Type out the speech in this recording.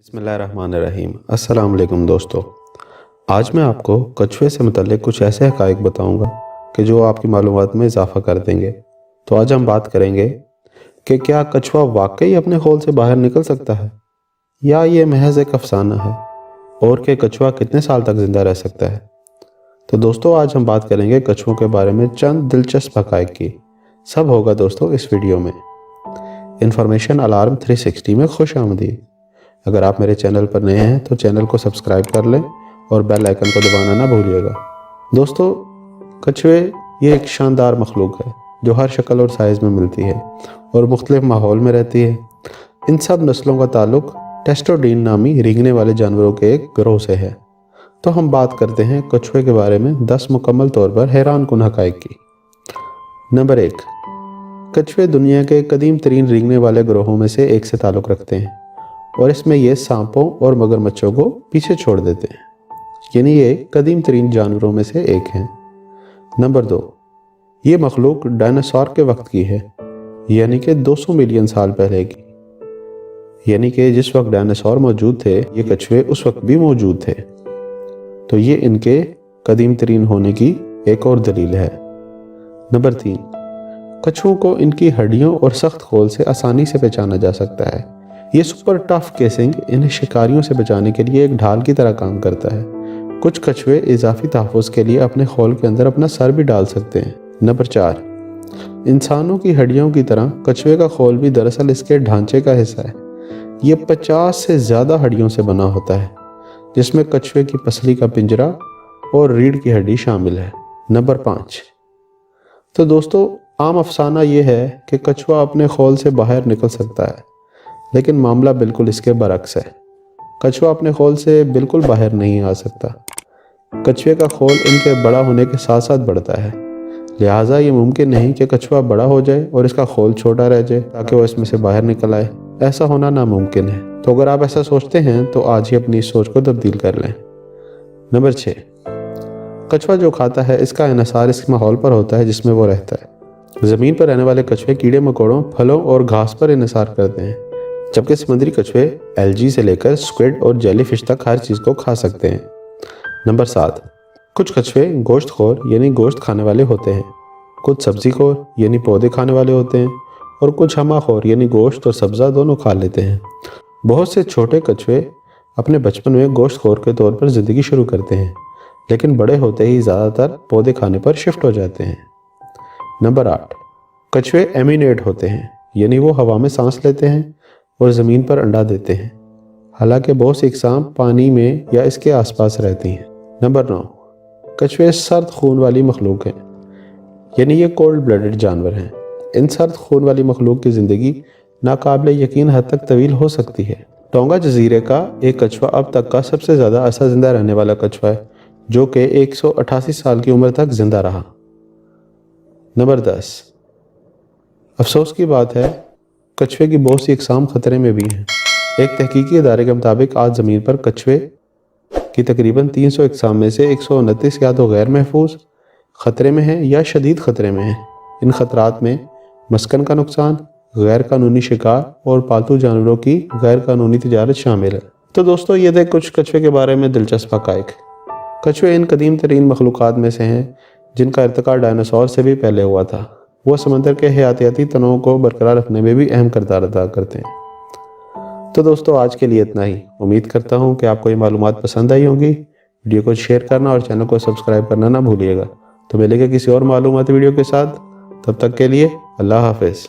बिस्मिल्लाहिर्रहमानिर्रहीम। अस्सलाम वालेकुम दोस्तों। आज मैं आपको कछुए से मुतल्लिक़ कुछ ऐसे हक़ाइक़ बताऊंगा कि जो आपकी मालूमात में इजाफ़ा कर देंगे। तो आज हम बात करेंगे कि क्या कछुआ वाकई अपने खोल से बाहर निकल सकता है या ये महज एक अफ़साना है, और कि कछुआ कितने साल तक ज़िंदा रह सकता है। तो दोस्तों आज हम बात करेंगे कछुओं के बारे में चंद दिलचस्प हक़ाइक़ की। सब होगा दोस्तों इस वीडियो में। इन्फॉर्मेशन अलार्म 360 में खुश आमदीद। अगर आप मेरे चैनल पर नए हैं तो चैनल को सब्सक्राइब कर लें और बेल आइकन को दबाना ना भूलिएगा। दोस्तों, कछुए ये एक शानदार मखलूक है जो हर शक्ल और साइज़ में मिलती है और मुख्तलिफ माहौल में रहती है। इन सब नस्लों का ताल्लुक टेस्टोडीन नामी रेंगने वाले जानवरों के एक गिरोह से है। तो हम बात करते हैं कछुए के बारे में 10 मुकम्मल तौर पर हैरान कुन हक़ाइक़ की। नंबर 1, कछुए दुनिया के कदीम तरीन रेंगने वाले गिरोहों में से एक से ताल्लुक़ रखते हैं और इसमें ये सांपों और मगरमच्छों को पीछे छोड़ देते हैं, यानी ये कदीम तरीन जानवरों में से एक हैं। नंबर 2, ये मखलूक डायनासोर के वक्त की है, यानी कि 200 मिलियन साल पहले की। यानी कि जिस वक्त डायनासोर मौजूद थे ये कछुए उस वक्त भी मौजूद थे। तो ये इनके कदीम तरीन होने की एक और दलील है। नंबर 3, कछुओं को इनकी हड्डियों और सख्त खोल से आसानी से पहचाना जा सकता है। ये सुपर टफ केसिंग इन्हें शिकारियों से बचाने के लिए एक ढाल की तरह काम करता है। कुछ कछुए इजाफी तहफ़्फ़ुज़ के लिए अपने खोल के अंदर अपना सर भी डाल सकते हैं। नंबर 4, इंसानों की हड्डियों की तरह कछुए का खोल भी दरअसल इसके ढांचे का हिस्सा है। ये 50 से ज़्यादा हड्डियों से बना होता है, जिसमें कछुए की पसली का पिंजरा और रीढ़ की हड्डी शामिल है। नंबर 5, तो दोस्तों आम अफसाना ये है कि कछुआ अपने खोल से बाहर निकल सकता है, लेकिन मामला बिल्कुल इसके बरक्स है। कछुआ अपने खोल से बिल्कुल बाहर नहीं आ सकता। कछुए का खोल इनके बड़ा होने के साथ साथ बढ़ता है, लिहाजा ये मुमकिन नहीं कि कछुआ बड़ा हो जाए और इसका खोल छोटा रह जाए ताकि वो इसमें से बाहर निकल आए। ऐसा होना नामुमकिन है। तो अगर आप ऐसा सोचते हैं तो आज ही अपनी इस सोच को तब्दील कर लें। नंबर 6, कछुआ जो खाता है इसका इन्हिसार इस माहौल पर होता है जिसमें वो रहता है। ज़मीन पर रहने वाले कछुए कीड़े मकोड़ों, फलों और घास पर इन्हिसार करते हैं, जबकि समुद्री कछुए एल्गी से लेकर स्क्विड और जेलीफिश तक हर चीज़ को खा सकते हैं। नंबर 7, कुछ कछुए गोश्तखोर यानी गोश्त खाने वाले होते हैं, कुछ सब्ज़ीखोर यानी पौधे खाने वाले होते हैं, और कुछ हमाखोर यानी गोश्त और सब्ज़ा दोनों खा लेते हैं। बहुत से छोटे कछुए अपने बचपन में गोश्तखोर के तौर पर ज़िंदगी शुरू करते हैं, लेकिन बड़े होते ही ज़्यादातर पौधे खाने पर शिफ्ट हो जाते हैं। नंबर 8, कछुए एमिनेट होते हैं, यानी वो हवा में सांस लेते हैं और ज़मीन पर अंडा देते हैं, हालांकि बहुत सी अक़साम पानी में या इसके आसपास रहती हैं। नंबर 9, कछुए सर्द खून वाली मखलूक हैं, यानी ये कोल्ड ब्लडेड जानवर हैं। इन सर्द खून वाली मखलूक की ज़िंदगी नाकाबिल यकीन हद तक तवील हो सकती है। टोंगा जजीरे का एक कछुआ अब तक का सबसे ज़्यादा अरसा ज़िंदा रहने वाला कछुआ है, जो कि 188 साल की उम्र तक ज़िंदा रहा। नंबर 10, अफसोस की बात है कछुए की बहुत सी अक़साम ख़तरे में भी हैं। एक तहकीकी इदारे के मुताबिक आज ज़मीन पर कछुए की तकरीबन 300 अक़साम में से 129 या तो गैर महफूज ख़तरे में हैं या शदीद ख़तरे में हैं। इन ख़तरात में मस्कन का नुकसान, गैर कानूनी शिकार और पालतू जानवरों की गैर कानूनी तिजारत शामिल है। तो दोस्तों ये थे कुछ कछुए के बारे में दिलचस्प हक़ाइक़। कछुए इन कदीम तरीन मखलूक़ात में से हैं जिनका इर्तिका डायनासोर से भी पहले हुआ था। वो समंदर के हयातियाती तनों को बरकरार रखने में भी अहम किरदार अदा करते हैं। तो दोस्तों आज के लिए इतना ही। उम्मीद करता हूँ कि आपको ये मालूमात पसंद आई होंगी। वीडियो को शेयर करना और चैनल को सब्सक्राइब करना ना भूलिएगा। तो मिलेंगे किसी और मालूमाती वीडियो के साथ। तब तक के लिए अल्लाह हाफ़िज़।